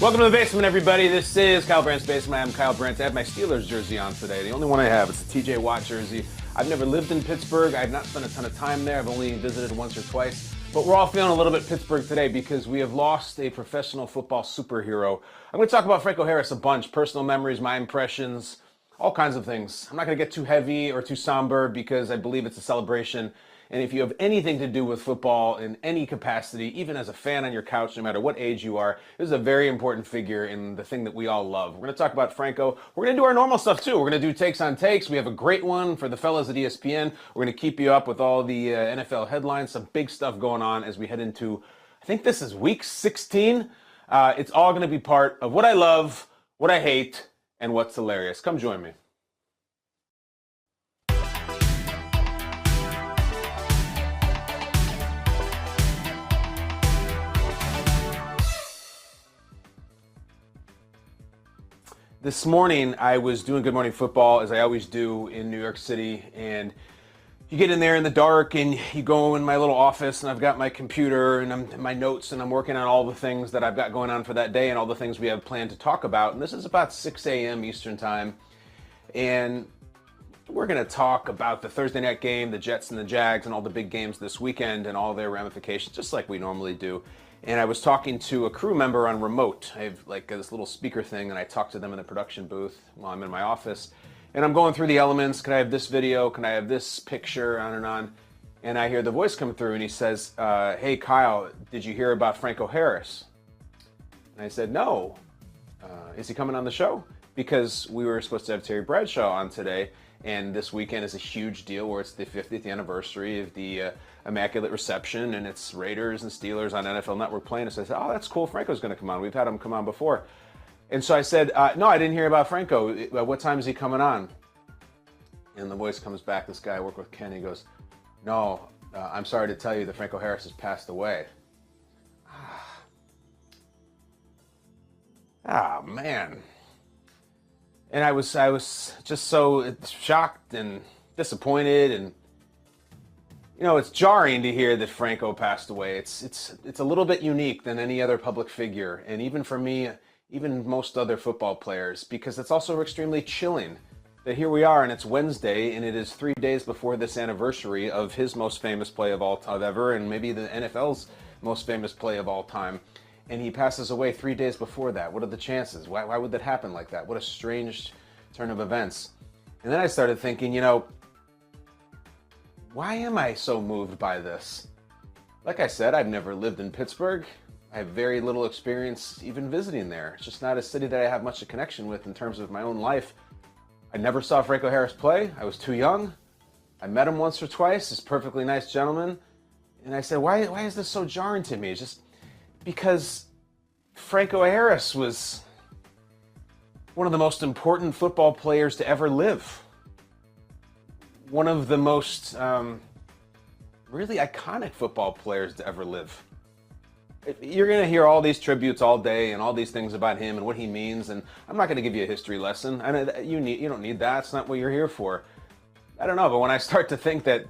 Welcome to the basement, everybody. This is Kyle Brandt's Basement. I'm Kyle Brandt. I have my Steelers jersey on today. The only one I have. It's a TJ Watt jersey. I've never lived in Pittsburgh. I've not spent a ton of time there. I've only visited once or twice. But we're all feeling a little bit Pittsburgh today because we have lost a professional football superhero. I'm going to talk about Franco Harris a bunch. Personal memories, my impressions, all kinds of things. I'm not going to get too heavy or too somber because I believe it's a celebration. And if you have anything to do with football in any capacity, even as a fan on your couch, no matter what age you are, this is a very important figure in the thing that we all love. We're going to talk about Franco. We're going to do our normal stuff too. We're going to do takes on takes. We have a great one for the fellas at ESPN. We're going to keep you up with all the NFL headlines, some big stuff going on as we head into, I think this is week 16. It's all going to be part of what I love, what I hate, and what's hilarious. Come join me. This morning, I was doing Good Morning Football, as I always do in New York City, and you get in there in the dark, and you go in my little office, and I've got my computer, and my notes, and I'm working on all the things that I've got going on for that day, and all the things we have planned to talk about, and this is about 6 a.m. Eastern Time, and we're going to talk about the Thursday night game, the Jets and the Jags, and all the big games this weekend, and all their ramifications, just like we normally do. And I was talking to a crew member on remote. I have like this little speaker thing, and I talk to them in the production booth while I'm in my office. And I'm going through the elements. Can I have this video? Can I have this picture? On and on. And I hear the voice come through, and he says, hey, Kyle, did you hear about Franco Harris? And I said, no. Is he coming on the show? Because we were supposed to have Terry Bradshaw on today, and this weekend is a huge deal where it's the 50th anniversary of the Immaculate Reception, and it's Raiders and Steelers on NFL Network playing. So I said, oh, that's cool. Franco's going to come on. We've had him come on before. And so I said, no, I didn't hear about Franco. What time is he coming on? And the voice comes back. This guy I work with, Ken, he goes, no, I'm sorry to tell you that Franco Harris has passed away. Ah, man. And I was just so shocked and disappointed, and you know, it's jarring to hear that Franco passed away. It's a little bit unique than any other public figure, and even for me, even most other football players, because it's also extremely chilling that here we are, and it's Wednesday, and it is 3 days before this anniversary of his most famous play of all time ever, and maybe the NFL's most famous play of all time. And he passes away 3 days before that. What are the chances? Why would that happen like that? What a strange turn of events. And then I started thinking, you know, why am I so moved by this? Like I said, I've never lived in Pittsburgh. I have very little experience even visiting there. It's just not a city that I have much of a connection with in terms of my own life. I never saw Franco Harris play. I was too young. I met him once or twice. He's a perfectly nice gentleman. And I said, why is this so jarring to me? It's just because Franco Harris was one of the most important football players to ever live. One of the most really iconic football players to ever live. You're going to hear all these tributes all day and all these things about him and what he means, and I'm not going to give you a history lesson. You don't need that. It's not what you're here for. I don't know, but when I start to think that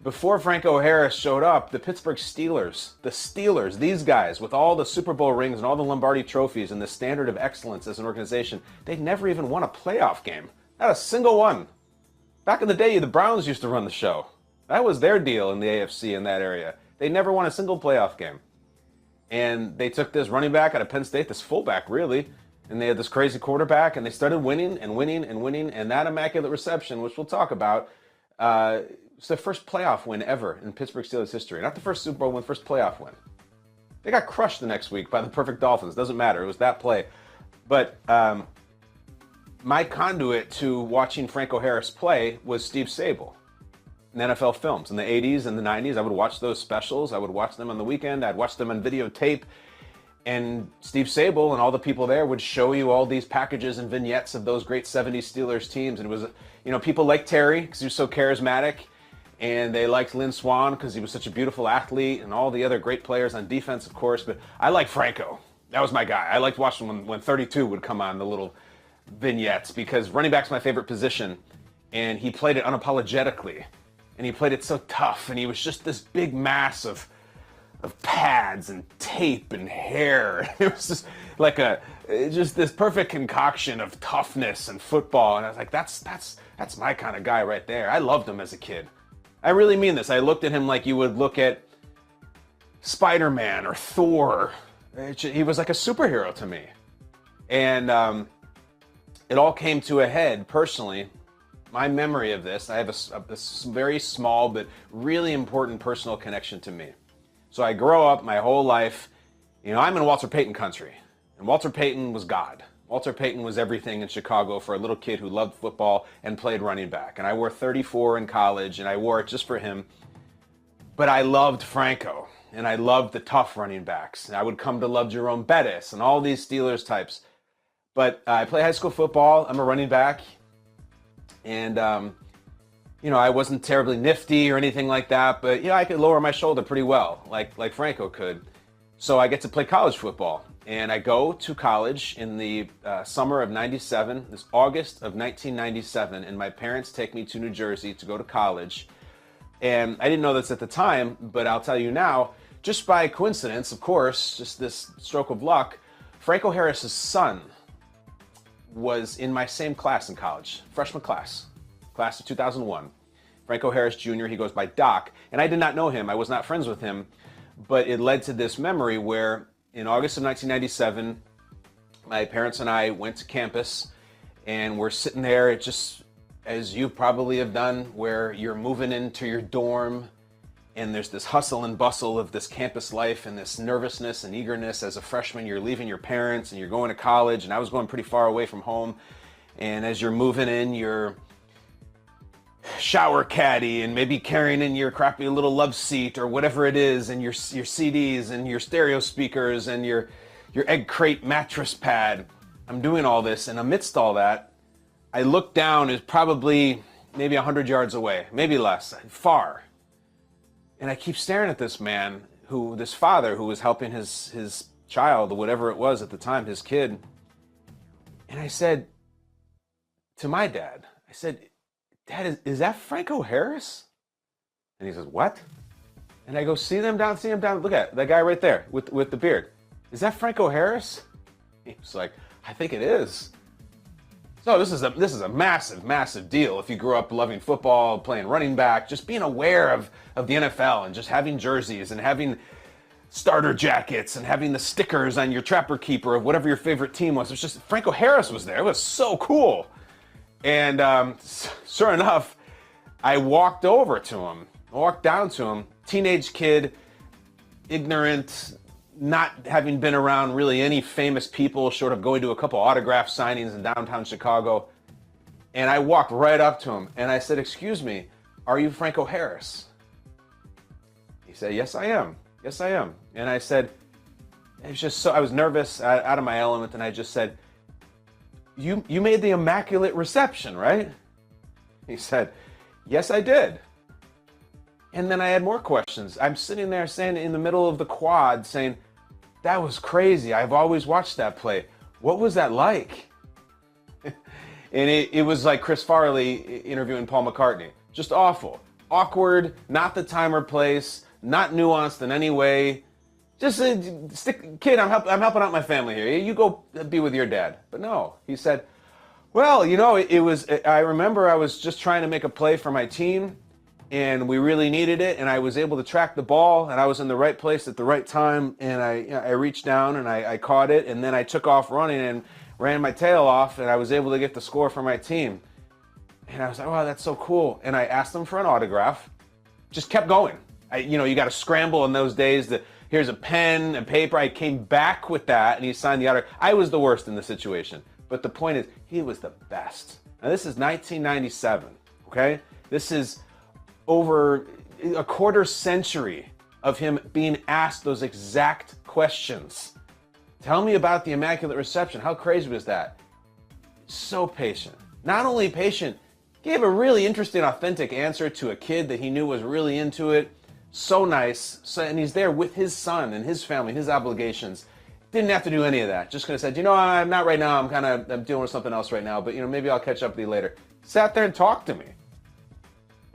before Franco Harris showed up, the Pittsburgh Steelers, these guys with all the Super Bowl rings and all the Lombardi trophies and the standard of excellence as an organization, they'd never even won a playoff game. Not a single one. Back in the day, the Browns used to run the show. That was their deal in the AFC in that area. They never won a single playoff game. And they took this running back out of Penn State, this fullback really, and they had this crazy quarterback, and they started winning and winning and winning, and that Immaculate Reception, which we'll talk about, it's the first playoff win ever in Pittsburgh Steelers history. Not the first Super Bowl win, first playoff win. They got crushed the next week by the perfect Dolphins. Doesn't matter. It was that play. But my conduit to watching Franco Harris play was Steve Sabol in NFL films. In the 80s and the 90s, I would watch those specials. I would watch them on the weekend. I'd watch them on videotape. And Steve Sabol and all the people there would show you all these packages and vignettes of those great 70s Steelers teams. And it was, you know, people liked Terry because he was so charismatic. And they liked Lynn Swann because he was such a beautiful athlete, and all the other great players on defense, of course. But I liked Franco. That was my guy. I liked watching when 32 would come on, the little vignettes, because running back's my favorite position. And he played it unapologetically. And he played it so tough. And he was just this big mass of pads and tape and hair. It was just like just this perfect concoction of toughness and football. And I was like, that's my kind of guy right there. I loved him as a kid. I really mean this. I looked at him like you would look at Spider-Man or Thor. He was like a superhero to me. And it all came to a head personally. My memory of this, I have a very small but really important personal connection to me. So I grow up my whole life, I'm in Walter Payton country. And Walter Payton was God. Walter Payton was everything in Chicago for a little kid who loved football and played running back. And I wore 34 in college, and I wore it just for him. But I loved Franco, and I loved the tough running backs. And I would come to love Jerome Bettis and all these Steelers types. But I play high school football. I'm a running back. And, I wasn't terribly nifty or anything like that. But, I could lower my shoulder pretty well, like Franco could. So I get to play college football. And I go to college in the summer of 97, this August of 1997, and my parents take me to New Jersey to go to college. And I didn't know this at the time, but I'll tell you now, just by coincidence, of course, just this stroke of luck, Franco Harris's son was in my same class in college, freshman class of 2001. Franco Harris Jr., he goes by Doc, and I did not know him. I was not friends with him, but it led to this memory where in August of 1997, my parents and I went to campus, and we're sitting there, just as you probably have done, where you're moving into your dorm, and there's this hustle and bustle of this campus life and this nervousness and eagerness. As a freshman, you're leaving your parents and you're going to college, and I was going pretty far away from home. And as you're moving in your shower caddy and maybe carrying in your crappy little love seat or whatever it is, and your CDs and your stereo speakers and your egg crate mattress pad, I'm doing all this, and amidst all that, I look down, is probably maybe 100 yards away, maybe less, far. And I keep staring at this man, this father who was helping his child, or whatever it was at the time, his kid. And I said to my dad, Dad, is that Franco Harris? And he says, what? And I go, see him down, look at that guy right there with the beard. Is that Franco Harris? He was like, I think it is. So this is a massive, massive deal. If you grew up loving football, playing running back, just being aware of the NFL and just having jerseys and having starter jackets and having the stickers on your trapper keeper of whatever your favorite team was. It was just, Franco Harris was there. It was so cool. And sure enough, I walked down to him, teenage kid, ignorant, not having been around really any famous people, short of going to a couple autograph signings in downtown Chicago. And I walked right up to him and I said, excuse me, are you Franco Harris? He said, yes, I am. Yes, I am. And I said, I was nervous, out of my element, and I just said, You made the Immaculate Reception, right? He said, yes, I did. And then I had more questions. I'm sitting there saying in the middle of the quad saying, that was crazy. I've always watched that play. What was that like? And it was like Chris Farley interviewing Paul McCartney. Just awful. Awkward, not the time or place, not nuanced in any way. Just kid, I'm helping out my family here. You go be with your dad. But no, he said, well, I remember I was just trying to make a play for my team, and we really needed it, and I was able to track the ball, and I was in the right place at the right time, and I reached down, and I caught it, and then I took off running and ran my tail off, and I was able to get the score for my team. And I was like, wow, that's so cool. And I asked him for an autograph. Just kept going. You got to scramble in those days. Here's a pen and paper. I came back with that, and he signed the autograph. I was the worst in the situation. But the point is, he was the best. Now, this is 1997, okay? This is over a quarter century of him being asked those exact questions. Tell me about the Immaculate Reception. How crazy was that? So patient. Not only patient, gave a really interesting, authentic answer to a kid that he knew was really into it. So nice. And he's there with his son and his family, his obligations. Didn't have to do any of that. Just gonna said, I'm not right now. I'm dealing with something else right now, but maybe I'll catch up with you later. Sat there and talked to me.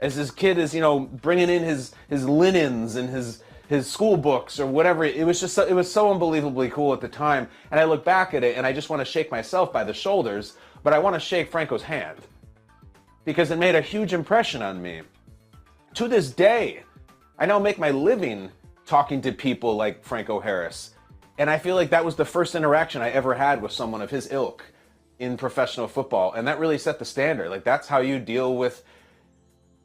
As this kid is, bringing in his linens and his his school books or whatever. It was just it was so unbelievably cool at the time. And I look back at it and I just want to shake myself by the shoulders, but I want to shake Franco's hand because it made a huge impression on me. To this day, I now make my living talking to people like Franco Harris. And I feel like that was the first interaction I ever had with someone of his ilk in professional football. And that really set the standard. Like, that's how you deal with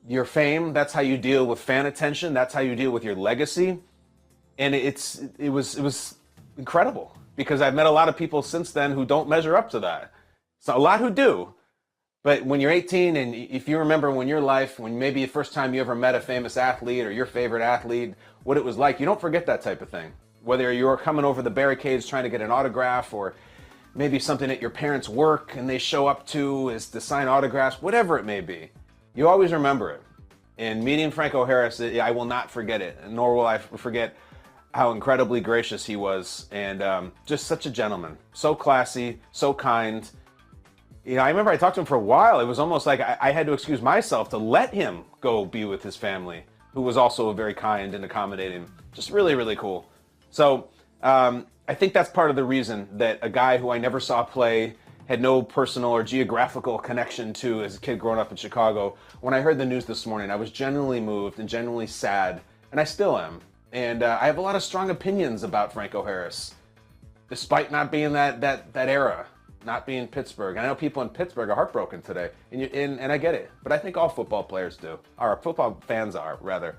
your fame. That's how you deal with fan attention. That's how you deal with your legacy. And it was incredible because I've met a lot of people since then who don't measure up to that. So a lot who do. But when you're 18 and if you remember when your life, when maybe the first time you ever met a famous athlete or your favorite athlete, what it was like, you don't forget that type of thing. Whether you're coming over the barricades trying to get an autograph or maybe something at your parents' work and they show up to is to sign autographs, whatever it may be, you always remember it. And meeting Franco Harris, I will not forget it, nor will I forget how incredibly gracious he was and just such a gentleman. So classy, so kind. You know, I remember I talked to him for a while. It was almost like I had to excuse myself to let him go be with his family, who was also very kind and accommodating. Just really, really cool. So I think that's part of the reason that a guy who I never saw play, had no personal or geographical connection to as a kid growing up in Chicago, when I heard the news this morning, I was genuinely moved and genuinely sad, and I still am. And I have a lot of strong opinions about Franco Harris, despite not being that era. Not being Pittsburgh. I know people in Pittsburgh are heartbroken today, and I get it. But I think all football players do. Or football fans are, rather.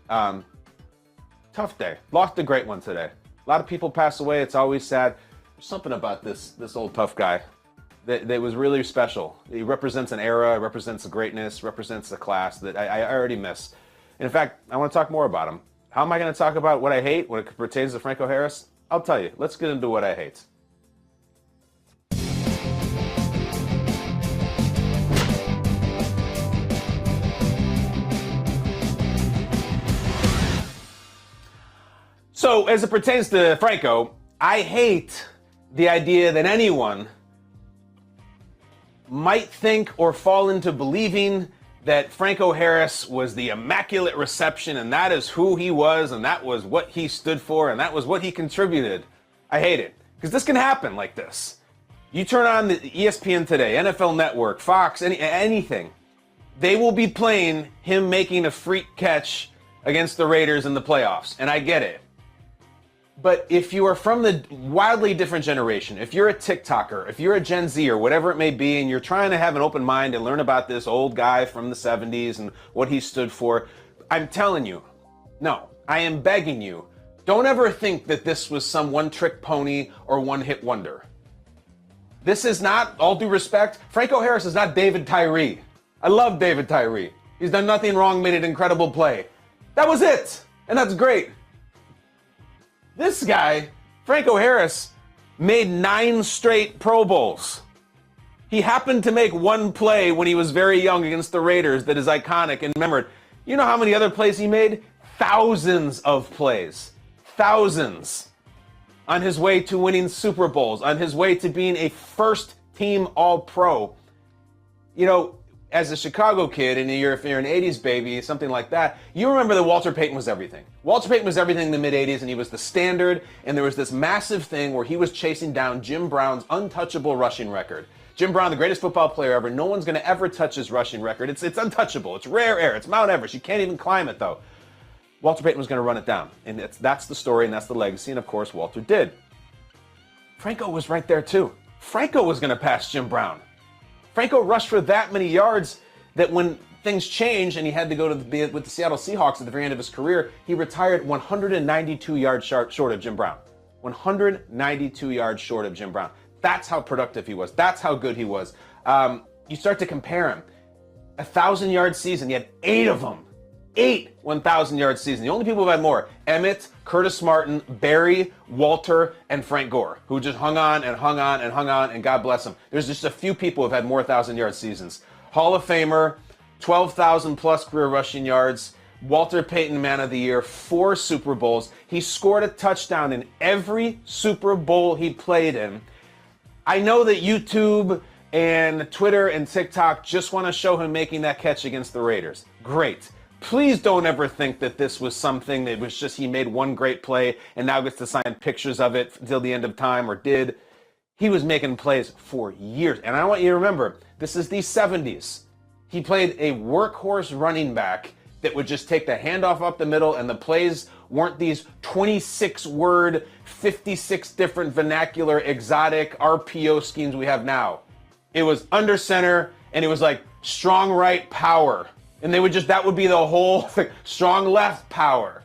Tough day. Lost a great one today. A lot of people pass away. It's always sad. There's something about this old tough guy that was really special. He represents an era, represents a greatness, represents a class that I already miss. And in fact, I want to talk more about him. How am I going to talk about what I hate when it pertains to Franco Harris? I'll tell you. Let's get into what I hate. So, as it pertains to Franco, I hate the idea that anyone might think or fall into believing that Franco Harris was the Immaculate Reception and that is who he was and that was what he stood for and that was what he contributed. I hate it. Because this can happen like this. You turn on the ESPN today, NFL Network, Fox, anything. They will be playing him making a freak catch against the Raiders in the playoffs. And I get it. But if you are from the wildly different generation, if you're a TikToker, if you're a Gen Z or whatever it may be, and you're trying to have an open mind and learn about this old guy from the 70s and what he stood for, I'm telling you, no, I am begging you, don't ever think that this was some one-trick pony or one-hit wonder. This is not, all due respect, Franco Harris is not David Tyree. I love David Tyree. He's done nothing wrong, made an incredible play. That was it, and that's great. This guy, Franco Harris, made 9 straight Pro Bowls. He happened to make one play when he was very young against the Raiders that is iconic and remembered. You know how many other plays he made? Thousands of plays. Thousands. On his way to winning Super Bowls, on his way to being a first-team All-Pro. You know, as a Chicago kid, and if you're an 80s baby, something like that, you remember that Walter Payton was everything. Walter Payton was everything in the mid-80s, and he was the standard, and there was this massive thing where he was chasing down Jim Brown's untouchable rushing record. Jim Brown, the greatest football player ever, no one's going to ever touch his rushing record. It's untouchable. It's rare air. It's Mount Everest. You can't even climb it, though. Walter Payton was going to run it down, and that's the story, and that's the legacy, and of course, Walter did. Franco was right there, too. Franco was going to pass Jim Brown. Franco rushed for that many yards that when things changed and he had to go to with the Seattle Seahawks at the very end of his career, he retired 192 yards short of Jim Brown. 192 yards short of Jim Brown. That's how productive he was. That's how good he was. You start to compare him. 1,000-yard season, he had 8 of them. 8 1,000-yard seasons. The only people who had more, Emmett, Curtis Martin, Barry, Walter, and Frank Gore, who just hung on and hung on and hung on, and God bless them. There's just a few people who have had more 1,000-yard seasons. Hall of Famer, 12,000-plus career rushing yards, Walter Payton Man of the Year, 4 Super Bowls. He scored a touchdown in every Super Bowl he played in. I know that YouTube and Twitter and TikTok just want to show him making that catch against the Raiders. Great. Please don't ever think that this was something that was just he made one great play and now gets to sign pictures of it until the end of time, or did. He was making plays for years. And I want you to remember, this is the 70s. He played a workhorse running back that would just take the handoff up the middle, and the plays weren't these 26-word, 56 different vernacular, exotic RPO schemes we have now. It was under center, and it was like strong right power. And they would just, that would be the whole thing, strong left power.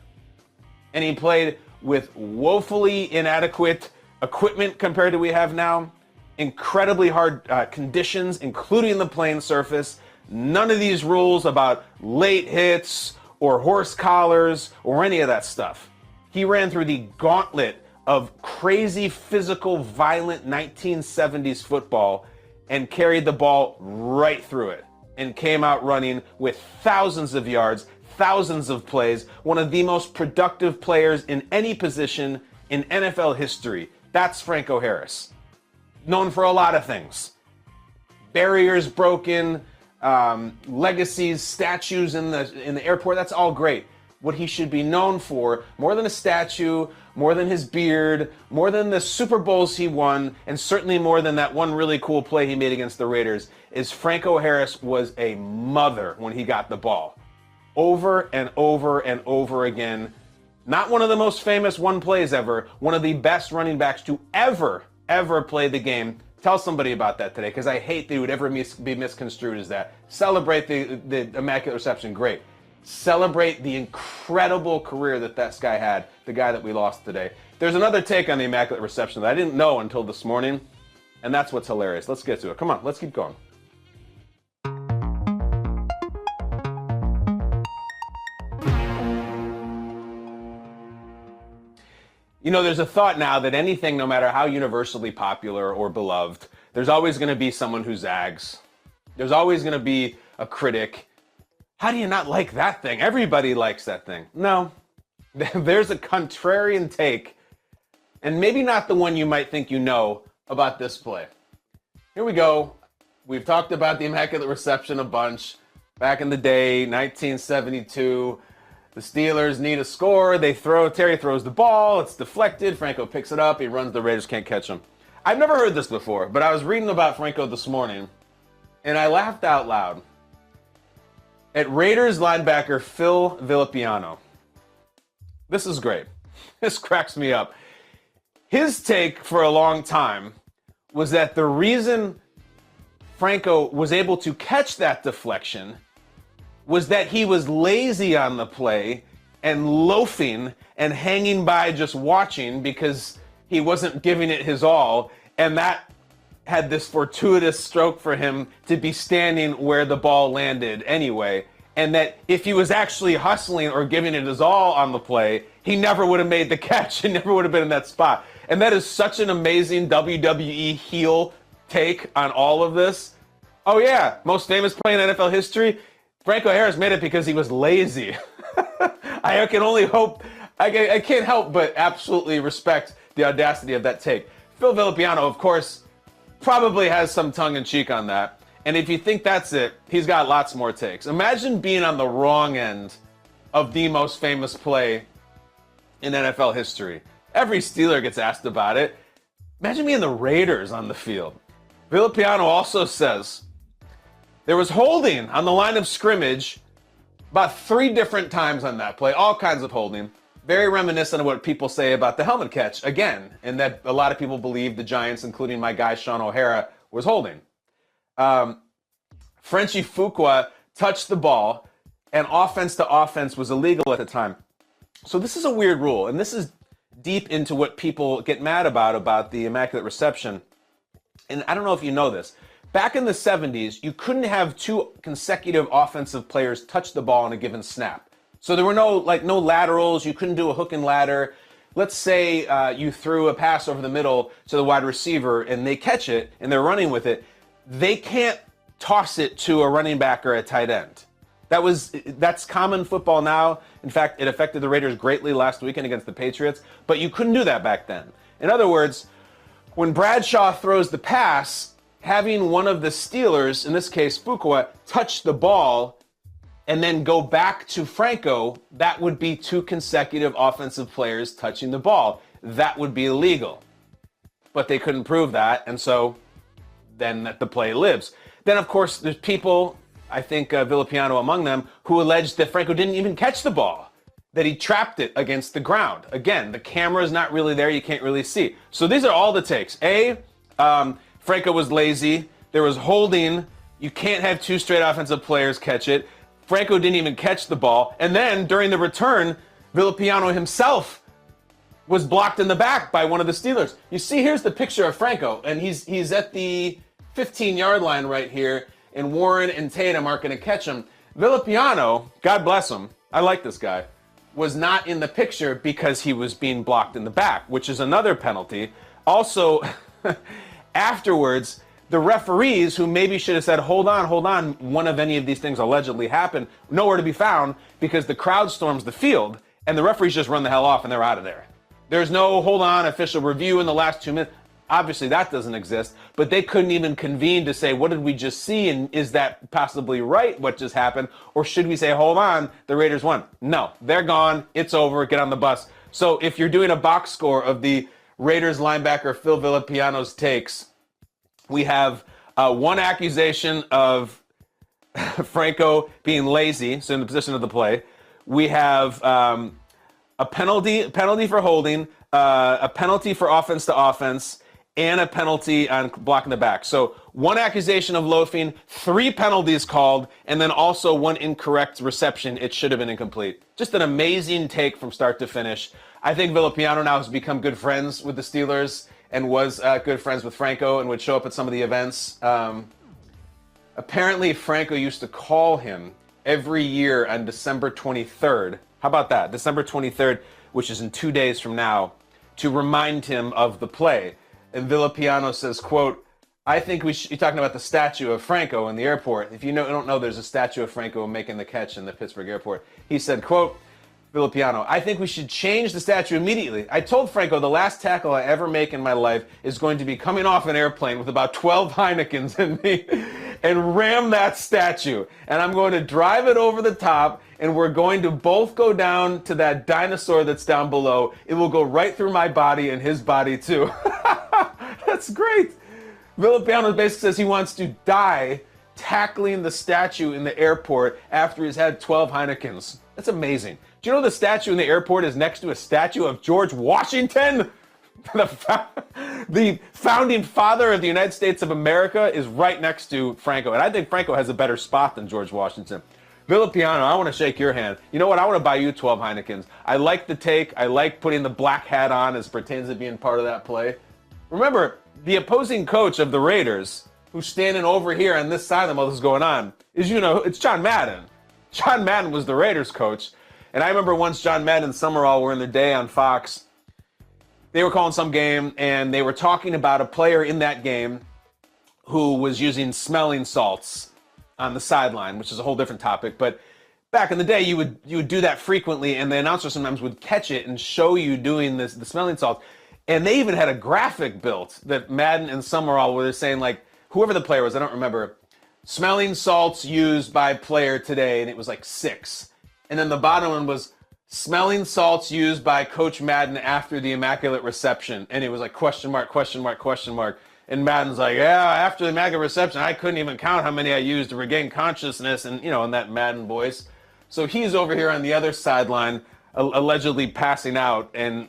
And he played with woefully inadequate equipment compared to what we have now, incredibly hard conditions, including the playing surface. None of these rules about late hits or horse collars or any of that stuff. He ran through the gauntlet of crazy, physical, violent 1970s football and carried the ball right through it and came out running with thousands of yards, thousands of plays, one of the most productive players in any position in NFL history. That's Franco Harris. Known for a lot of things. Barriers broken, legacies, statues in the airport, that's all great. What he should be known for, more than a statue, more than his beard, more than the Super Bowls he won, and certainly more than that one really cool play he made against the Raiders, is Franco Harris was a mother when he got the ball. Over and over and over again. Not one of the most famous one plays ever, one of the best running backs to ever play the game. Tell somebody about that today, because I hate that it would ever be misconstrued as that. Celebrate the Immaculate Reception, great. Celebrate the incredible career that this guy had, the guy that we lost today. There's another take on the Immaculate Reception that I didn't know until this morning, and that's what's hilarious. Let's get to it. Come on, let's keep going. You know, there's a thought now that anything, no matter how universally popular or beloved, there's always going to be someone who zags. There's always going to be a critic. How do you not like that thing? Everybody likes that thing. No, there's a contrarian take, and maybe not the one you might think you know about this play. Here we go. We've talked about the Immaculate Reception a bunch. Back in the day, 1972. The Steelers need a score. They throw. Terry throws the ball. It's deflected. Franco picks it up. He runs. The Raiders can't catch him. I've never heard this before, but I was reading about Franco this morning, and I laughed out loud at Raiders linebacker Phil Villapiano. This is great. This cracks me up. His take for a long time was that the reason Franco was able to catch that deflection was that he was lazy on the play and loafing and hanging by just watching because he wasn't giving it his all, and that had this fortuitous stroke for him to be standing where the ball landed anyway, and that if he was actually hustling or giving it his all on the play, he never would have made the catch and never would have been in that spot. And that is such an amazing WWE heel take on all of this. Oh yeah, most famous play in NFL history? Franco Harris made it because he was lazy. I can only hope, I can't help but absolutely respect the audacity of that take. Phil Villapiano, of course, probably has some tongue-in-cheek on that. And if you think that's it, he's got lots more takes. Imagine being on the wrong end of the most famous play in NFL history. Every Steeler gets asked about it. Imagine being the Raiders on the field. Villapiano also says, there was holding on the line of scrimmage about 3 different times on that play, all kinds of holding. Very reminiscent of what people say about the helmet catch, again, and that a lot of people believe the Giants, including my guy Sean O'Hara, was holding. Frenchie Fuqua touched the ball, and offense to offense was illegal at the time. So this is a weird rule, and this is deep into what people get mad about the Immaculate Reception. And I don't know if you know this. Back in the 70s, you couldn't have 2 consecutive offensive players touch the ball in a given snap. So there were no laterals. You couldn't do a hook and ladder. Let's say you threw a pass over the middle to the wide receiver and they catch it and they're running with it. They can't toss it to a running back or a tight end. That's common football now. In fact, it affected the Raiders greatly last weekend against the Patriots, but you couldn't do that back then. In other words, when Bradshaw throws the pass, having one of the Steelers, in this case Fuqua, touch the ball and then go back to Franco, that would be 2 consecutive offensive players touching the ball. That would be illegal. But they couldn't prove that, and so then the play lives. Then, of course, there's people, I think Villapiano among them, who alleged that Franco didn't even catch the ball, that he trapped it against the ground. Again, the camera is not really there. You can't really see. So these are all the takes. Franco was lazy. There was holding. You can't have 2 straight offensive players catch it. Franco didn't even catch the ball. And then during the return, Villapiano himself was blocked in the back by one of the Steelers. You see, here's the picture of Franco, and he's at the 15-yard line right here, and Warren and Tatum aren't going to catch him. Villapiano, God bless him, I like this guy, was not in the picture because he was being blocked in the back, which is another penalty. Also, afterwards, the referees, who maybe should have said, hold on, one of any of these things allegedly happened, nowhere to be found because the crowd storms the field, and the referees just run the hell off and they're out of there. There's no, hold on, official review in the last 2 minutes. Obviously, that doesn't exist, but they couldn't even convene to say, what did we just see, and is that possibly right, what just happened, or should we say, hold on, the Raiders won? No, they're gone, it's over, get on the bus. So if you're doing a box score of the Raiders linebacker Phil Villapiano's takes, we have 1 accusation of Franco being lazy, so in the position of the play. We have a penalty for holding, a penalty for offense to offense, and a penalty on blocking the back. So 1 accusation of loafing, 3 penalties called, and then also 1 incorrect reception. It should have been incomplete. Just an amazing take from start to finish. I think Villapiano now has become good friends with the Steelers and was good friends with Franco and would show up at some of the events. Apparently, Franco used to call him every year on December 23rd. How about that? December 23rd, which is in 2 days from now, to remind him of the play. And Villapiano says, quote, I think we should, you're talking about the statue of Franco in the airport. If you don't know, there's a statue of Franco making the catch in the Pittsburgh airport. He said, quote, Villapiano, I think we should change the statue immediately. I told Franco the last tackle I ever make in my life is going to be coming off an airplane with about 12 Heinekens in me and ram that statue. And I'm going to drive it over the top, and we're going to both go down to that dinosaur that's down below. It will go right through my body and his body too. That's great. Villapiano basically says he wants to die tackling the statue in the airport after he's had 12 Heinekens. That's amazing. Do you know the statue in the airport is next to a statue of George Washington? The founding father of the United States of America is right next to Franco. And I think Franco has a better spot than George Washington. Villapiano, I want to shake your hand. You know what? I want to buy you 12 Heinekens. I like the take. I like putting the black hat on as pertains to being part of that play. Remember, the opposing coach of the Raiders, who's standing over here on this side of them while this is going on, is, it's John Madden. John Madden was the Raiders coach. And I remember once John Madden and Summerall were in their day on Fox. They were calling some game, and they were talking about a player in that game who was using smelling salts on the sideline, which is a whole different topic. But back in the day, you would do that frequently, and the announcer sometimes would catch it and show you doing the smelling salts. And they even had a graphic built that Madden and Summerall were saying, like, whoever the player was, I don't remember, smelling salts used by player today, and it was like 6. And then the bottom one was smelling salts used by Coach Madden after the Immaculate Reception. And it was like question mark, question mark, question mark. And Madden's like, yeah, after the Immaculate Reception, I couldn't even count how many I used to regain consciousness, and, in that Madden voice. So he's over here on the other sideline, allegedly passing out and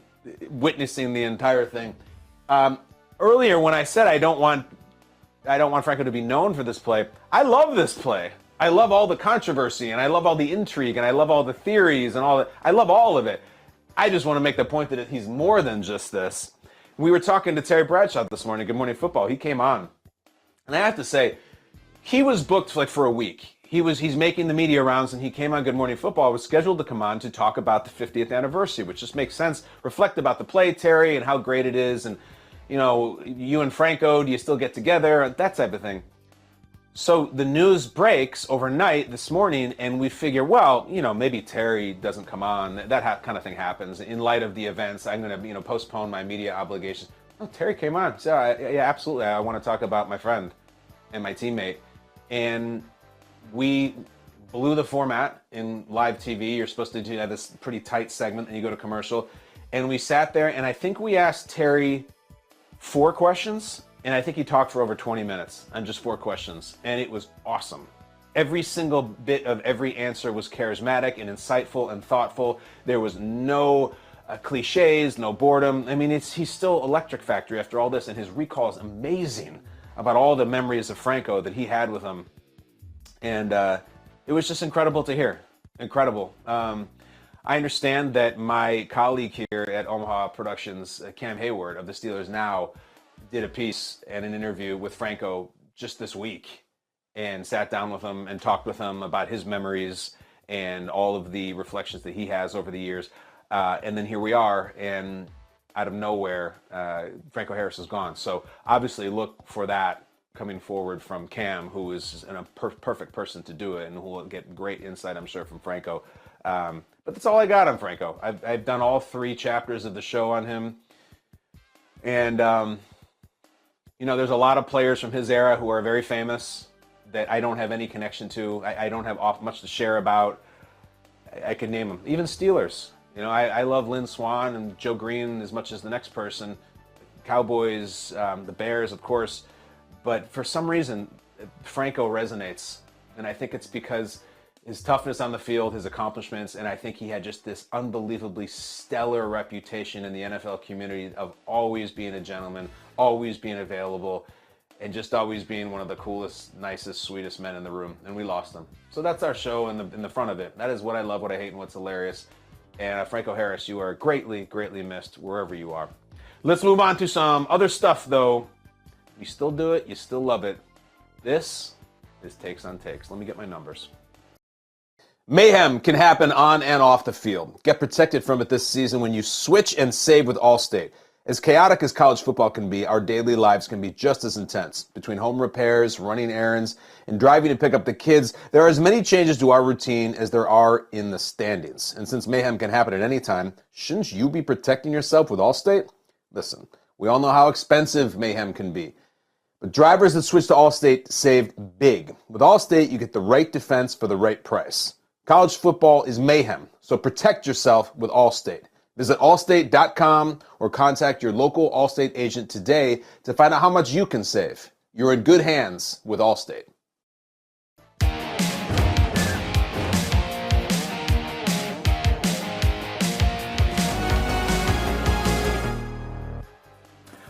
witnessing the entire thing. Earlier, when I said I don't want Franco to be known for this play, I love this play. I love all the controversy, and I love all the intrigue, and I love all the theories, and I love all of it. I just want to make the point that he's more than just this. We were talking to Terry Bradshaw this morning, Good Morning Football. He came on, and I have to say, he was booked for a week. He's making the media rounds, and he came on Good Morning Football. Was scheduled to come on to talk about the 50th anniversary, which just makes sense. Reflect about the play, Terry, and how great it is, and you and Franco, do you still get together? That type of thing. So the news breaks overnight this morning, and we figure, well, maybe Terry doesn't come on. That kind of thing happens. In light of the events, I'm going to, postpone my media obligations. Oh, Terry came on. So, yeah, absolutely. I want to talk about my friend and my teammate. And we blew the format in live TV. You're supposed to do this pretty tight segment, and you go to commercial. And we sat there, and I think we asked Terry 4 questions, and I think he talked for over 20 minutes on just 4 questions, and it was awesome. Every single bit of every answer was charismatic and insightful and thoughtful. There was no cliches, no boredom. I mean, he's still electric factory after all this, and his recall is amazing about all the memories of Franco that he had with him. And it was just incredible to hear. Incredible. I understand that my colleague here at Omaha Productions, Cam Hayward of the Steelers Now, did a piece and an interview with Franco just this week and sat down with him and talked with him about his memories and all of the reflections that he has over the years. And then here we are, and out of nowhere, Franco Harris is gone. So obviously look for that coming forward from Cam, who is a perfect person to do it and who will get great insight, I'm sure, from Franco. But that's all I got on Franco. I've done all 3 chapters of the show on him. And, there's a lot of players from his era who are very famous that I don't have any connection to. I don't have much to share about. I could name them. Even Steelers. I love Lynn Swann and Joe Green as much as the next person. Cowboys, the Bears, of course. But for some reason, Franco resonates. And I think it's because his toughness on the field, his accomplishments, and I think he had just this unbelievably stellar reputation in the NFL community of always being a gentleman, always being available, and just always being one of the coolest, nicest, sweetest men in the room. And we lost him. So that's our show in the front of it. That is what I love, what I hate, and what's hilarious. And Franco Harris, you are greatly, greatly missed wherever you are. Let's move on to some other stuff, though. You still do it. You still love it. This is Takes on Takes. Let me get my numbers. Mayhem can happen on and off the field. Get protected from it this season when you switch and save with Allstate. As chaotic as college football can be, our daily lives can be just as intense. Between home repairs, running errands, and driving to pick up the kids, there are as many changes to our routine as there are in the standings. And since mayhem can happen at any time, shouldn't you be protecting yourself with Allstate? Listen, we all know how expensive mayhem can be. But drivers that switch to Allstate saved big. With Allstate, you get the right defense for the right price. College football is mayhem, so protect yourself with Allstate. Visit allstate.com or contact your local Allstate agent today to find out how much you can save. You're in good hands with Allstate.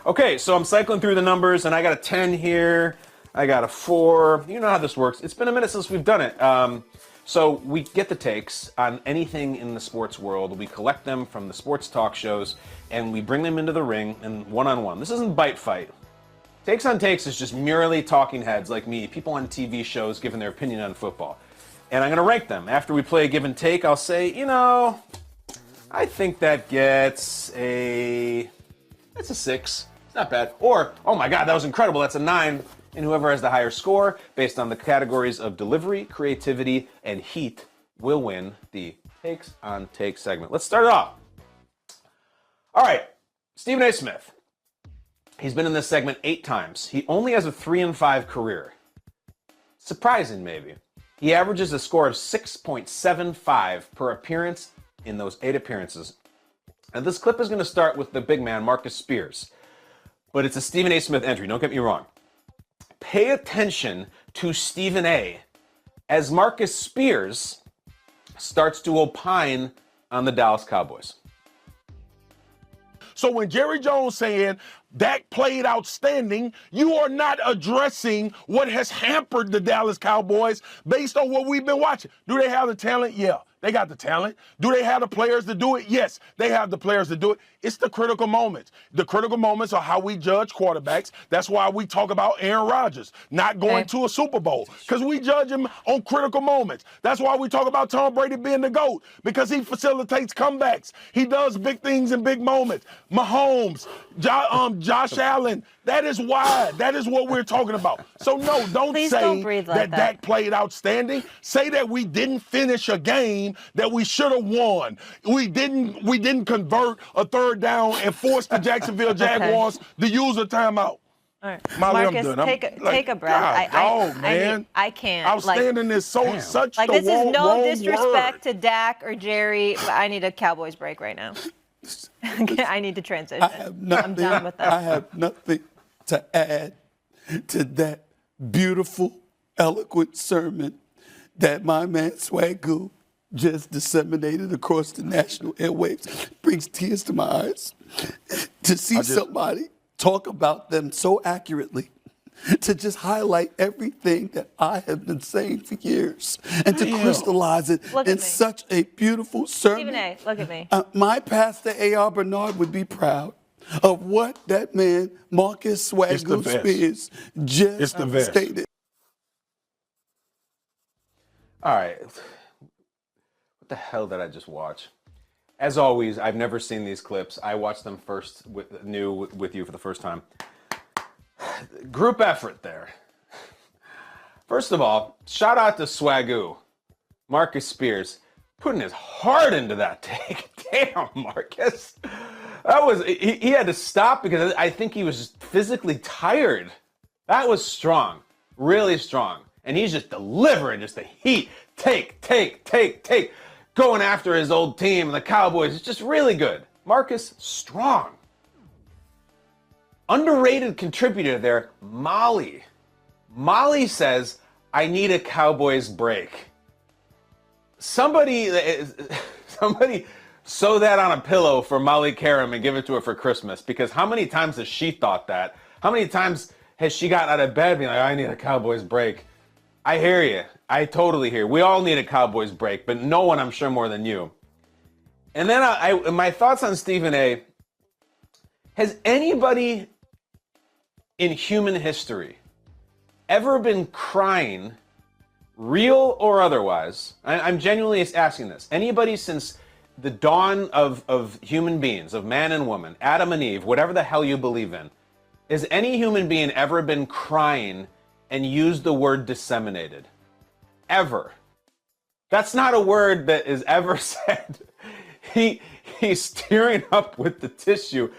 Okay, so I'm cycling through the numbers, and I got a 10 here. I got a 4. You know how this works. It's been a minute since we've done it. So we get the takes on anything in the sports world. We collect them from the sports talk shows, and we bring them into the ring and one-on-one. This isn't bite fight. Takes on Takes is just merely talking heads like me, people on TV shows giving their opinion on football. And I'm going to rank them. After we play a give and take, I'll say, I think that gets that's a 6. It's not bad. Or, oh my God, that was incredible. That's a 9. And whoever has the higher score, based on the categories of delivery, creativity, and heat, will win the Takes on Takes segment. Let's start it off. All right, Stephen A. Smith. He's been in this segment 8 times. He only has a 3-5 career. Surprising, maybe. He averages a score of 6.75 per appearance in those 8 appearances. And this clip is going to start with the big man, Marcus Spears. But it's a Stephen A. Smith entry, don't get me wrong. Pay attention to Stephen A. as Marcus Spears starts to opine on the Dallas Cowboys. So when Jerry Jones saying Dak played outstanding, you are not addressing what has hampered the Dallas Cowboys based on what we've been watching. Do they have the talent? Yeah, they got the talent. Do they have the players to do it? Yes, they have the players to do it. It's the critical moments. The critical moments are how we judge quarterbacks. That's why we talk about Aaron Rodgers not going to a Super Bowl, because we judge him on critical moments. That's why we talk about Tom Brady being the GOAT, because he facilitates comebacks. He does big things in big moments. Mahomes, Josh Allen, that is why. That is what we're talking about. So no, don't say that Dak played outstanding. Say that we didn't finish a game that we should have won. We didn't convert a third down and force the Jacksonville Jaguars to use a timeout. All right. Molly, Marcus, I'm done. take a breath. Man. I can't. Outstanding is such like the this is wrong no disrespect word. to Dak or Jerry, but I need a Cowboys break right now. I need to transition. I'm done with that. I have nothing to add to that beautiful, eloquent sermon that my man Swagoo just disseminated across the national airwaves. Brings tears to my eyes to see somebody talk about them so accurately, to just highlight everything that I have been saying for years and to crystallize it in such a beautiful sermon. Stephen A., look at me. My pastor, A.R. Bernard, would be proud of what that man, Marcus Swagoo Spears, just stated. All right. What the hell did I just watch? As always, I've never seen these clips. I watched them first with you for the first time. Group effort there. First of all, shout out to Swagoo, Marcus Spears, putting his heart into that take. Damn, Marcus. That was he had to stop because I think he was just physically tired. That was strong, really strong. And he's just delivering just the heat. Take. Going after his old team, the Cowboys. It's just really good. Marcus, strong. Underrated contributor there, Molly. Molly says, I need a Cowboys break. Somebody sew that on a pillow for Molly Karam and give it to her for Christmas, because how many times has she thought that? How many times has she gotten out of bed being like, I need a Cowboys break? I hear you. I totally hear you. We all need a Cowboys break, but no one, I'm sure, more than you. And then my thoughts on Stephen A. Has anybody in human history ever been crying, real or otherwise? I'm genuinely asking this. Anybody since the dawn of human beings, of man and woman, Adam and Eve, whatever the hell you believe in, has any human being ever been crying and used the word disseminated? Ever. That's not a word that is ever said. He's tearing up with the tissue.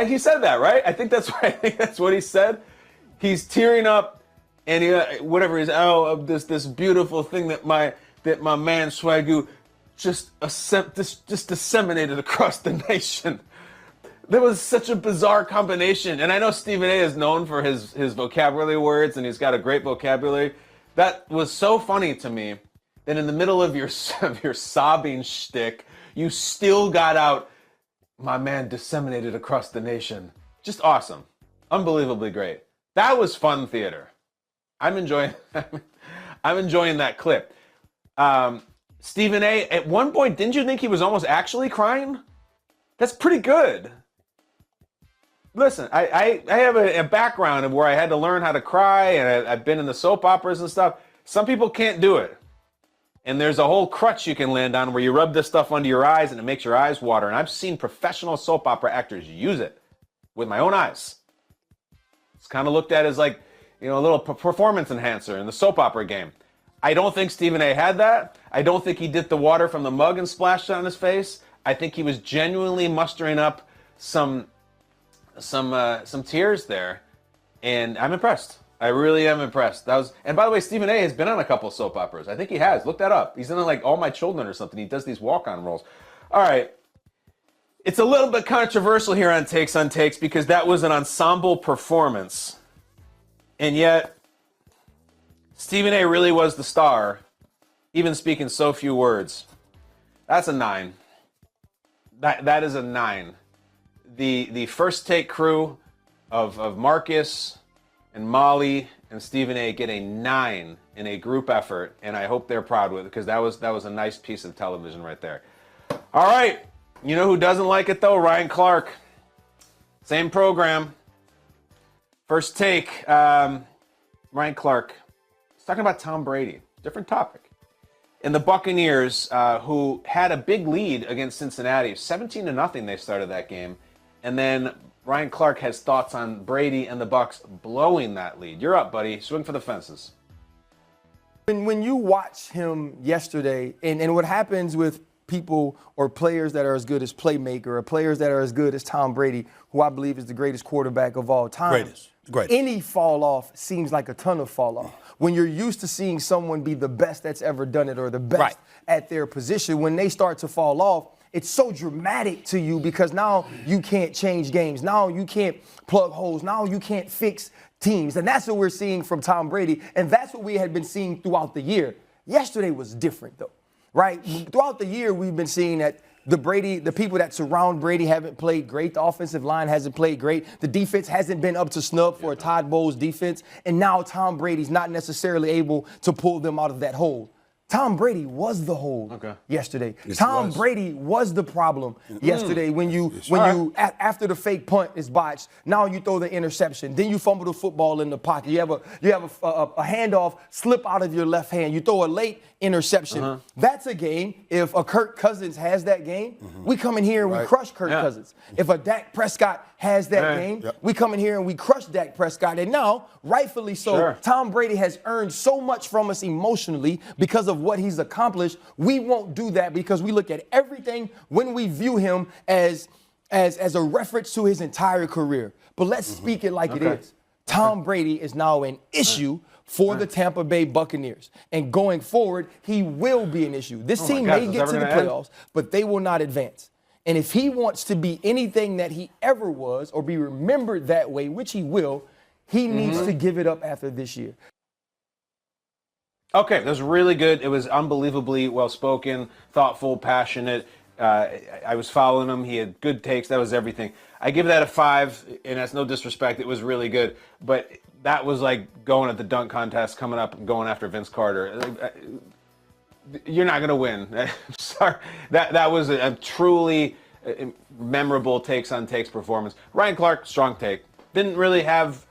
He said that, right? I think that's what he said. He's tearing up, and this beautiful thing that my man Swagoo just disseminated across the nation. There was such a bizarre combination, and I know Stephen A. is known for his vocabulary words, and he's got a great vocabulary. That was so funny to me that in the middle of your sobbing shtick, you still got out, my man disseminated across the nation. Just awesome. Unbelievably great. That was fun theater. I'm enjoying that clip. Stephen A., at one point, didn't you think he was almost actually crying? That's pretty good. Listen, I have a background of where I had to learn how to cry, and I've been in the soap operas and stuff. Some people can't do it. And there's a whole crutch you can land on where you rub this stuff under your eyes and it makes your eyes water. And I've seen professional soap opera actors use it with my own eyes. It's kind of looked at as like, a little performance enhancer in the soap opera game. I don't think Stephen A. had that. I don't think he dipped the water from the mug and splashed it on his face. I think he was genuinely mustering up some tears there, and I'm impressed. I really am impressed. And by the way, Stephen A. has been on a couple soap operas. I think he has. Look that up. He's in like All My Children or something. He does these walk-on roles. All right. It's a little bit controversial here on Takes on Takes because that was an ensemble performance, and yet Stephen A. really was the star, even speaking so few words. That's a 9. That is a 9. The first take crew of Marcus and Molly and Stephen A. get a 9 in a group effort, and I hope they're proud with it because that was a nice piece of television right there. All right, you know who doesn't like it though? Ryan Clark. Same program. First take. Ryan Clark. He's talking about Tom Brady. Different topic. And the Buccaneers, who had a big lead against Cincinnati, 17-0 they started that game. And then Ryan Clark has thoughts on Brady and the Bucs blowing that lead. You're up, buddy. Swing for the fences. When you watch him yesterday, and what happens with people or players that are as good as Playmaker or players that are as good as Tom Brady, who I believe is the greatest quarterback of all time. Greatest. Any fall off seems like a ton of fall off. When you're used to seeing someone be the best that's ever done it or the best at their position, when they start to fall off, it's so dramatic to you because now you can't change games. Now you can't plug holes. Now you can't fix teams. And that's what we're seeing from Tom Brady. And that's what we had been seeing throughout the year. Yesterday was different, though, right? Throughout the year, we've been seeing that the people that surround Brady haven't played great. The offensive line hasn't played great. The defense hasn't been up to snuff for a Todd Bowles defense. And now Tom Brady's not necessarily able to pull them out of that hole. Tom Brady was the hole yesterday. Yes, Tom Brady was the problem yesterday when you after the fake punt is botched, now you throw the interception, then you fumble the football in the pocket. You have a handoff slip out of your left hand. You throw a late interception. That's a game. If a Kirk Cousins has that game, we come in here and we crush Kirk Cousins. If a Dak Prescott has that game, we come in here and we crush Dak Prescott. And now, rightfully so, Tom Brady has earned so much from us emotionally because of what he's accomplished. We won't do that because we look at everything when we view him as a reference to his entire career. But let's speak it like it is. Tom Brady is now an issue for the Tampa Bay Buccaneers. And going forward, he will be an issue. This team may get to the playoffs, but they will not advance. And if he wants to be anything that he ever was or be remembered that way, which he will, he needs to give it up after this year. Okay, that was really good. It was unbelievably well-spoken, thoughtful, passionate. I was following him. He had good takes. That was everything. I give that a 5, and that's no disrespect. It was really good. But that was like going at the dunk contest, coming up and going after Vince Carter. You're not going to win. Sorry. That was a truly memorable takes-on-takes performance. Ryan Clark, strong take. Didn't really have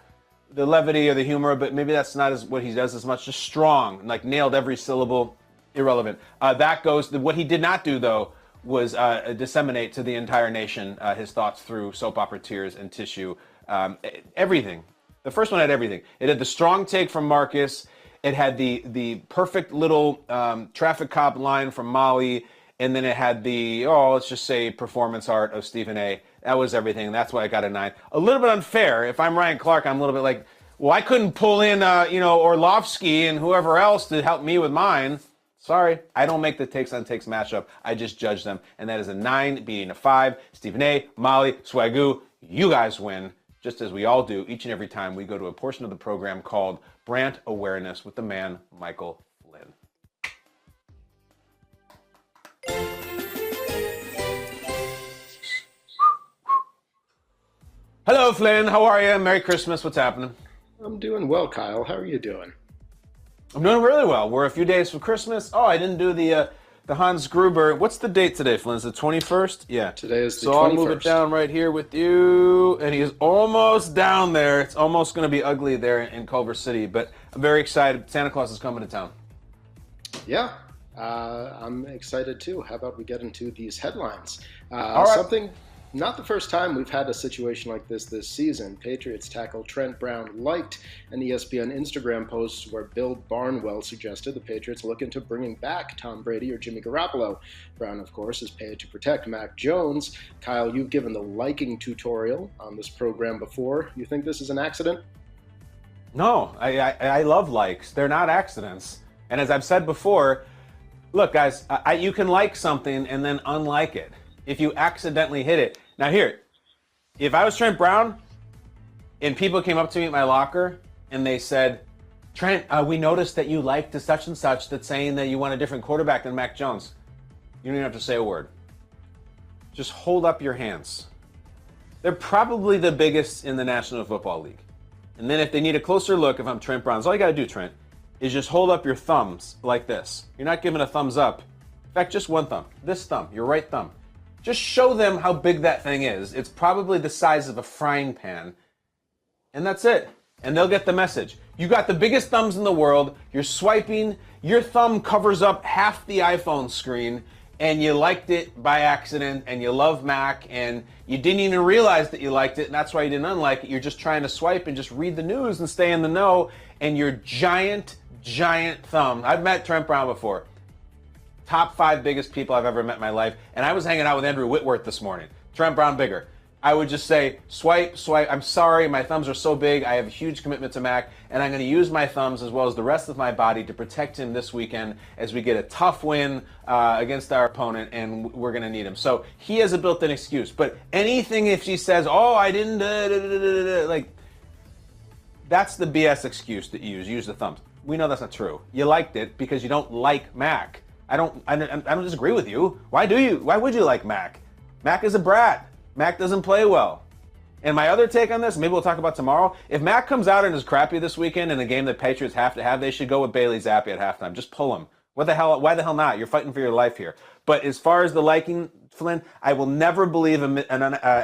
the levity or the humor, but maybe that's not what he does as much. Just strong, like nailed every syllable, irrelevant. That goes. What he did not do, though, was disseminate to the entire nation his thoughts through soap opera tears and tissue. Everything. The first one had everything. It had the strong take from Marcus. It had the perfect little traffic cop line from Molly. And then it had let's just say performance art of Stephen A. That was everything. That's why I got a 9. A little bit unfair. If I'm Ryan Clark, I'm a little bit like, well, I couldn't pull in, Orlovsky and whoever else to help me with mine. Sorry, I don't make the takes on takes matchup. I just judge them. And that is a 9 beating a 5. Stephen A., Molly, Swagoo, you guys win, just as we all do each and every time we go to a portion of the program called Brandt Awareness with the man, Michael Flynn. Hello, Flynn. How are you? Merry Christmas. What's happening? I'm doing well, Kyle. How are you doing? I'm doing really well. We're a few days from Christmas. Oh, I didn't do the Hans Gruber. What's the date today, Flynn? Is it the 21st? Yeah. Today is the 21st. So I'll move it down right here with you. And he's almost down there. It's almost going to be ugly there in Culver City. But I'm very excited. Santa Claus is coming to town. Yeah. I'm excited, too. How about we get into these headlines? All right. Something... Not the first time we've had a situation like this season. Patriots tackle Trent Brown liked an ESPN Instagram post where Bill Barnwell suggested the Patriots look into bringing back Tom Brady or Jimmy Garoppolo. Brown, of course, is paid to protect Mac Jones. Kyle, you've given the liking tutorial on this program before. You think this is an accident? No, I love likes. They're not accidents. And as I've said before, look, guys, you can like something and then unlike it. If you accidentally hit it. Now here, if I was Trent Brown and people came up to me at my locker and they said, Trent, we noticed that you liked the such and such that's saying that you want a different quarterback than Mac Jones. You don't even have to say a word. Just hold up your hands. They're probably the biggest in the National Football League. And then if they need a closer look, if I'm Trent Brown, all you got to do, Trent, is just hold up your thumbs like this. You're not giving a thumbs up. In fact, just one thumb. This thumb, your right thumb. Just show them how big that thing is. It's probably the size of a frying pan. And that's it. And they'll get the message. You got the biggest thumbs in the world. You're swiping. Your thumb covers up half the iPhone screen. And you liked it by accident. And you love Mac. And you didn't even realize that you liked it. And that's why you didn't unlike it. You're just trying to swipe and just read the news and stay in the know. And your giant, giant thumb. I've met Trent Brown before. top 5 biggest people I've ever met in my life, and I was hanging out with Andrew Whitworth this morning, Trent Brown bigger, I would just say, swipe, I'm sorry, my thumbs are so big, I have a huge commitment to Mac, and I'm going to use my thumbs as well as the rest of my body to protect him this weekend as we get a tough win against our opponent, and we're going to need him. So he has a built-in excuse. But anything if she says, oh, I didn't, like, that's the BS excuse that you use the thumbs. We know that's not true. You liked it because you don't like Mac. I don't disagree with you. Why do you? Why would you like Mac? Mac is a brat. Mac doesn't play well. And my other take on this, maybe we'll talk about tomorrow, if Mac comes out and is crappy this weekend in a game that Patriots have to have, they should go with Bailey Zappi at halftime. Just pull him. Why the hell not? You're fighting for your life here. But as far as the liking, Flynn, I will never believe an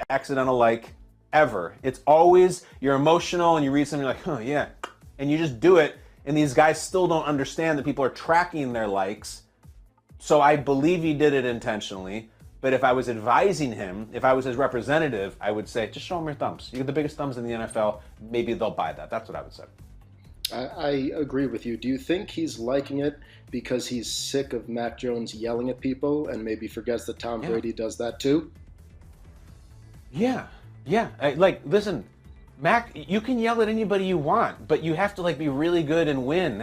accidental like, ever. It's always, you're emotional and you read something like, yeah. And you just do it, and these guys still don't understand that people are tracking their likes. So I believe he did it intentionally. But if I was advising him, if I was his representative, I would say, just show him your thumbs. You have the biggest thumbs in the NFL. Maybe they'll buy that. That's what I would say. I agree with you. Do you think he's liking it because he's sick of Mac Jones yelling at people and maybe forgets that Tom Brady does that too? Yeah. Listen, Mac, you can yell at anybody you want, but you have to be really good and win.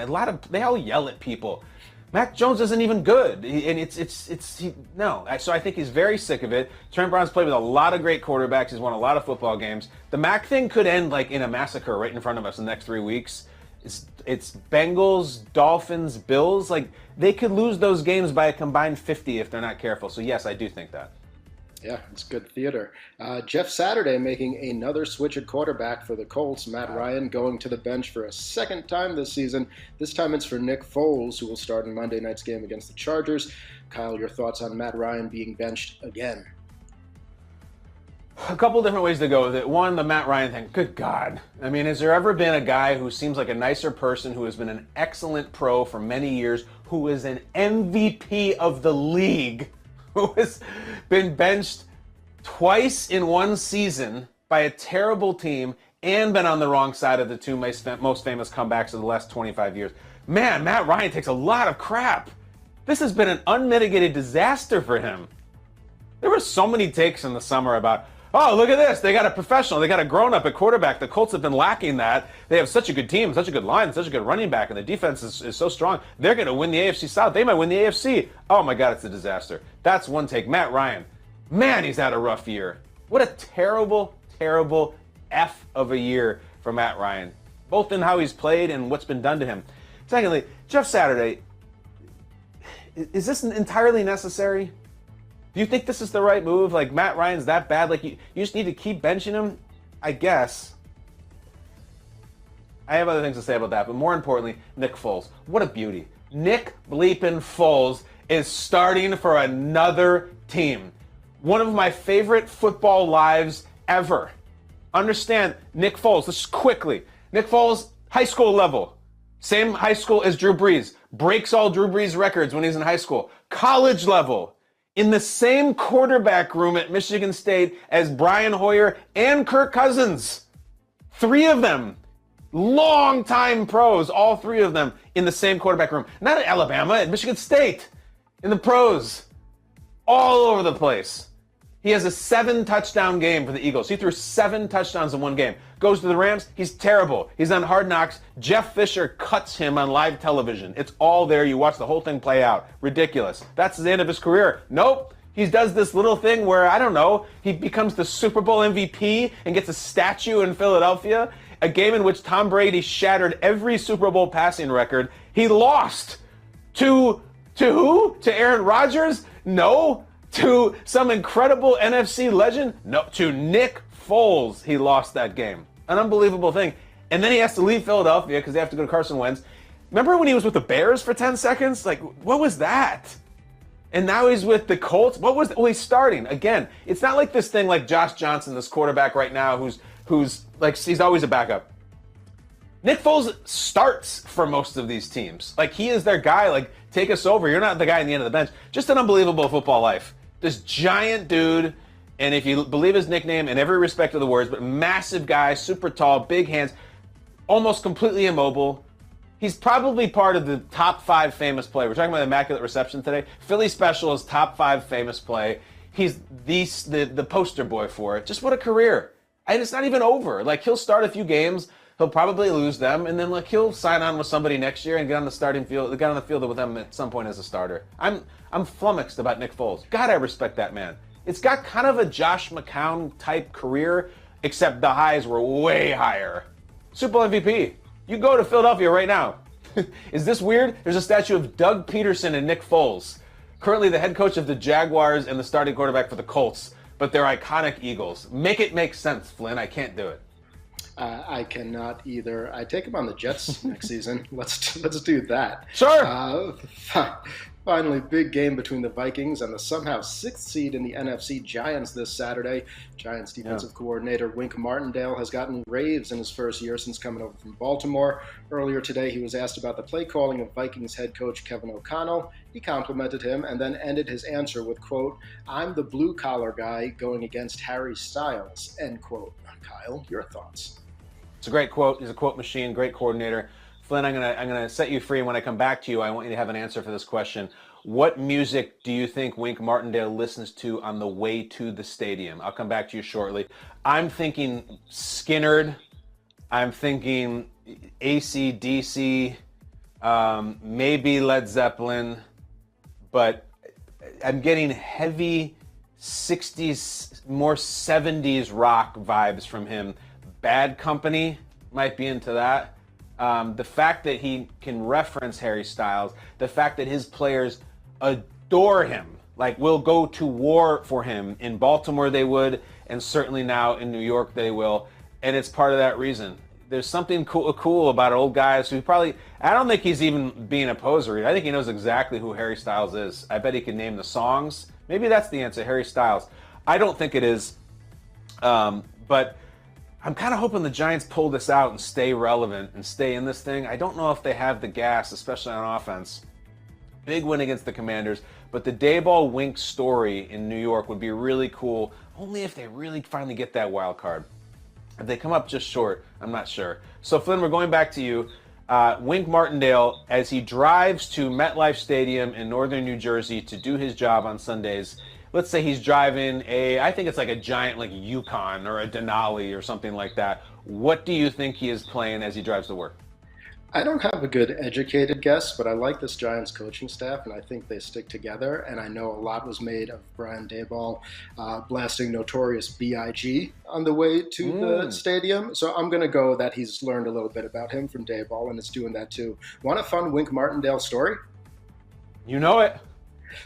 They all yell at people. Mac Jones isn't even good, and no. So I think he's very sick of it. Trent Brown's played with a lot of great quarterbacks. He's won a lot of football games. The Mac thing could end in a massacre right in front of us in the next 3 weeks. It's Bengals, Dolphins, Bills. They could lose those games by a combined 50 if they're not careful. So yes, I do think that. Yeah, it's good theater. Jeff Saturday making another switch at quarterback for the Colts. Matt Ryan going to the bench for a second time this season. This time it's for Nick Foles, who will start in Monday night's game against the Chargers. Kyle, your thoughts on Matt Ryan being benched again? A couple different ways to go with it. One, the Matt Ryan thing. Good God. I mean, has there ever been a guy who seems like a nicer person, who has been an excellent pro for many years, who is an MVP of the league, who has been benched twice in one season by a terrible team and been on the wrong side of the two most famous comebacks of the last 25 years? Man, Matt Ryan takes a lot of crap. This has been an unmitigated disaster for him. There were so many takes in the summer about, oh, look at this. They got a professional. They got a grown-up at quarterback. The Colts have been lacking that. They have such a good team, such a good line, such a good running back, and the defense is so strong. They're going to win the AFC South. They might win the AFC. Oh, my God, it's a disaster. That's one take. Matt Ryan. Man, he's had a rough year. What a terrible, terrible F of a year for Matt Ryan, both in how he's played and what's been done to him. Secondly, Jeff Saturday, is this entirely necessary? Do you think this is the right move? Matt Ryan's that bad? You just need to keep benching him? I guess. I have other things to say about that, but more importantly, Nick Foles. What a beauty. Nick bleepin' Foles is starting for another team. One of my favorite football lives ever. Understand, Nick Foles, this is quickly. Nick Foles, high school level. Same high school as Drew Brees. Breaks all Drew Brees records when he's in high school. College level. In the same quarterback room at Michigan State as Brian Hoyer and Kirk Cousins. 3 of them. Long-time pros, all 3 of them in the same quarterback room. Not at Alabama, at Michigan State. In the pros. All over the place. He has a 7-touchdown game for the Eagles. He threw 7 touchdowns in one game. Goes to the Rams. He's terrible. He's on Hard Knocks. Jeff Fisher cuts him on live television. It's all there. You watch the whole thing play out. Ridiculous. That's the end of his career. Nope. He does this little thing where, I don't know, he becomes the Super Bowl MVP and gets a statue in Philadelphia. A game in which Tom Brady shattered every Super Bowl passing record. He lost to who? To Aaron Rodgers? No. To some incredible NFC legend? No, to Nick Foles, he lost that game. An unbelievable thing. And then he has to leave Philadelphia because they have to go to Carson Wentz. Remember when he was with the Bears for 10 seconds? What was that? And now he's with the Colts? What was that? Well, he's starting. Again, it's not like this thing like Josh Johnson, this quarterback right now who's he's always a backup. Nick Foles starts for most of these teams. He is their guy. Take us over. You're not the guy in the end of the bench. Just an unbelievable football life. This giant dude, and if you believe his nickname in every respect of the words, but massive guy, super tall, big hands, almost completely immobile. He's probably part of the top 5 famous play. We're talking about Immaculate Reception today. Philly Special is top 5 famous play. He's the poster boy for it. Just what a career. And it's not even over. Like, he'll start a few games, he'll probably lose them, and then like he'll sign on with somebody next year and get on the field with them at some point as a starter. I'm flummoxed about Nick Foles. God, I respect that man. It's got kind of a Josh McCown type career, except the highs were way higher. Super Bowl MVP. You go to Philadelphia right now. Is this weird? There's a statue of Doug Peterson and Nick Foles, currently the head coach of the Jaguars and the starting quarterback for the Colts, but they're iconic Eagles. Make it make sense, Flynn. I can't do it. I cannot either. I take him on the Jets next season. Let's do that. Sure. Finally, big game between the Vikings and the somehow 6th seed in the NFC Giants this Saturday. Giants defensive coordinator Wink Martindale has gotten raves in his first year since coming over from Baltimore. Earlier today, he was asked about the play calling of Vikings head coach Kevin O'Connell. He complimented him and then ended his answer with, quote, "I'm the blue-collar guy going against Harry Styles," end quote. Kyle, your thoughts? It's a great quote. He's a quote machine, great coordinator. Flynn, I'm gonna set you free. When I come back to you, I want you to have an answer for this question. What music do you think Wink Martindale listens to on the way to the stadium? I'll come back to you shortly. I'm thinking Skynyrd. I'm thinking AC/DC, maybe Led Zeppelin, but I'm getting heavy 60s, more 70s rock vibes from him. Bad Company might be into that. The fact that he can reference Harry Styles, the fact that his players adore him, like will go to war for him. In Baltimore they would, and certainly now in New York they will, and it's part of that reason. There's something cool about old guys who probably, I don't think he's even being a poser. I think he knows exactly who Harry Styles is. I bet he can name the songs. Maybe that's the answer, Harry Styles. I don't think it is, but I'm kind of hoping the Giants pull this out and stay relevant and stay in this thing. I don't know if they have the gas, especially on offense. Big win against the Commanders, but the Daboll Wink story in New York would be really cool, only if they really finally get that wild card. If they come up just short, I'm not sure. So Flynn, we're going back to you. Wink Martindale, as he drives to MetLife Stadium in northern New Jersey to do his job on Sundays, let's say he's driving I think it's like a giant like Yukon or a Denali or something like that. What do you think he is playing as he drives to work? I don't have a good educated guess, but I like this Giants coaching staff, and I think they stick together. And I know a lot was made of Brian Daboll blasting Notorious B.I.G. on the way to the stadium. So I'm going to go that he's learned a little bit about him from Daboll, and is doing that too. Want a fun Wink Martindale story? You know it.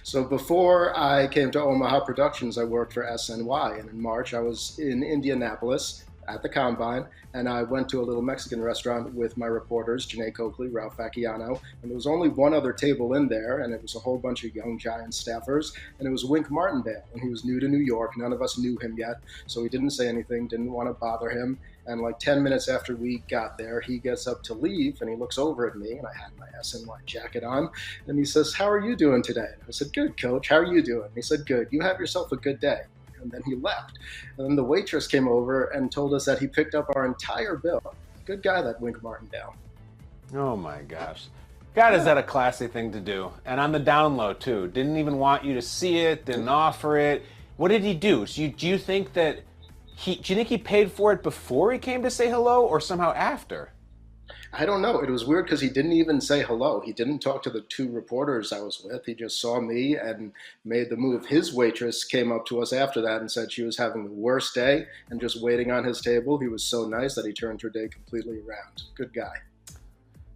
So before I came to Omaha Productions, I worked for SNY, and in March I was in Indianapolis at the Combine, and I went to a little Mexican restaurant with my reporters, Janae Coakley, Ralph Vacchiano, and there was only one other table in there, and it was a whole bunch of young Giants staffers, and it was Wink Martindale, and he was new to New York. None of us knew him yet, so we didn't say anything, didn't want to bother him, and like 10 minutes after we got there, he gets up to leave, and he looks over at me, and I had my SNY jacket on, and he says, "How are you doing today?" And I said, "Good, Coach. How are you doing?" And he said, "Good. You have yourself a good day." And then he left. And then the waitress came over and told us that he picked up our entire bill. Good guy, that Wink Martindale. Oh my gosh. God, is that a classy thing to do? And on the down low too. Didn't even want you to see it, didn't offer it. What did he do? So do you think that do you think he paid for it before he came to say hello or somehow after? I don't know. It was weird because he didn't even say hello. He didn't talk to the two reporters I was with. He just saw me and made the move. His waitress came up to us after that and said she was having the worst day and just waiting on his table. He was so nice that he turned her day completely around. Good guy.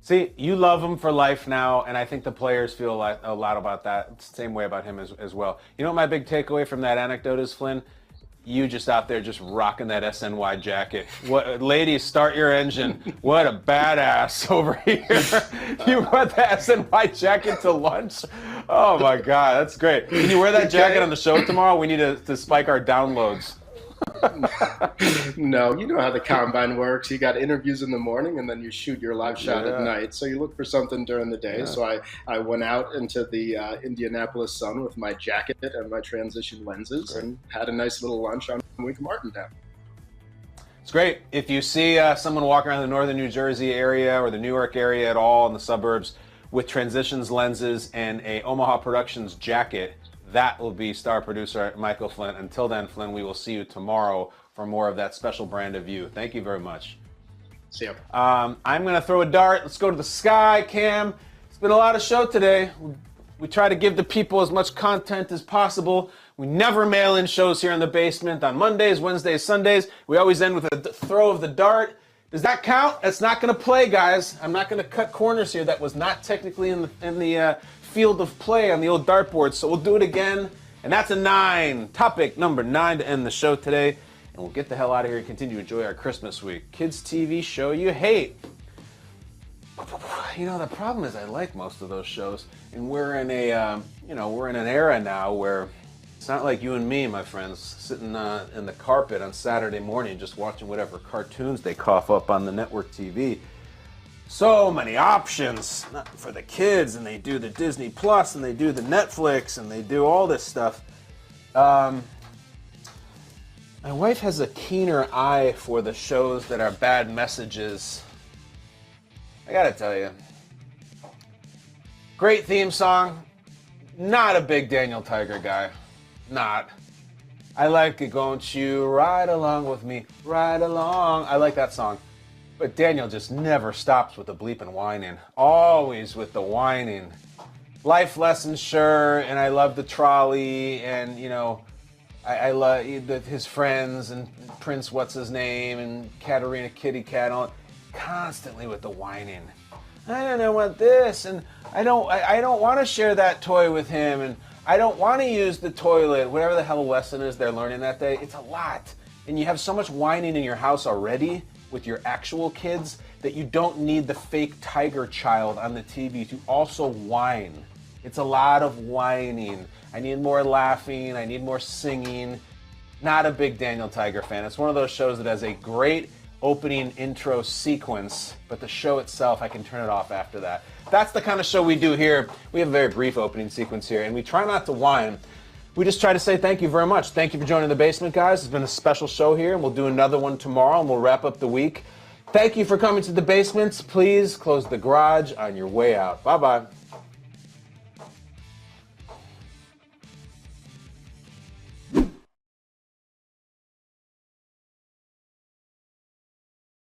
See, you love him for life now, and I think the players feel a lot about that. Same way about him as well. You know what my big takeaway from that anecdote is, Flynn? You just out there just rocking that SNY jacket. What, ladies, start your engine. What a badass over here. You wore the SNY jacket to lunch? Oh my God, that's great. Can you wear that jacket on the show tomorrow? We need to spike our downloads. No, you know how the Combine works. You got interviews in the morning and then you shoot your live shot at night. So you look for something during the day. Yeah. So I went out into the Indianapolis sun with my jacket and my transition lenses and had a nice little lunch on Wink Martindale. It's great. If you see someone walking around the northern New Jersey area or the Newark area at all in the suburbs with Transitions lenses and a Omaha Productions jacket, that will be star producer Michael Flynn. Until then, Flynn, we will see you tomorrow for more of that special brand of you. Thank you very much. See ya. I'm going to throw a dart. Let's go to the sky, Cam. It's been a lot of show today. We try to give the people as much content as possible. We never mail in shows here in the basement on Mondays, Wednesdays, Sundays. We always end with a throw of the dart. Does that count? That's not going to play, guys. I'm not going to cut corners here. That was not technically in the field of play on the old dartboard. So we'll do it again. And that's a 9. Topic number 9 to end the show today. And we'll get the hell out of here and continue to enjoy our Christmas week. Kids TV show you hate. You know, the problem is I like most of those shows, and we're in a, we're in an era now where it's not like you and me, my friends, sitting in the carpet on Saturday morning just watching whatever cartoons they cough up on the network TV. So many options for the kids, and they do the Disney Plus, and they do the Netflix, and they do all this stuff. My wife has a keener eye for the shows that are bad messages. I gotta tell you, great theme song. Not a big Daniel Tiger guy. Not. I like it, "Won't you ride along with me, ride along." I like that song. But Daniel just never stops with the bleeping whining. Always with the whining. Life lessons, sure, and I love the trolley, and I love his friends and Prince what's his name and Katerina Kitty Cat and all. Constantly with the whining. I don't want this, and I don't want to share that toy with him, and I don't want to use the toilet. Whatever the hell lesson is they're learning that day, it's a lot. And you have so much whining in your house already with your actual kids that you don't need the fake tiger child on the TV to also whine. It's a lot of whining. I need more laughing. I need more singing. Not a big Daniel Tiger fan. It's one of those shows that has a great opening intro sequence, but the show itself, I can turn it off after that. That's the kind of show we do here. We have a very brief opening sequence here, and we try not to whine. We just try to say thank you very much. Thank you for joining the basement, guys. It's been a special show here, and we'll do another one tomorrow, and we'll wrap up the week. Thank you for coming to the basement. Please close the garage on your way out. Bye-bye.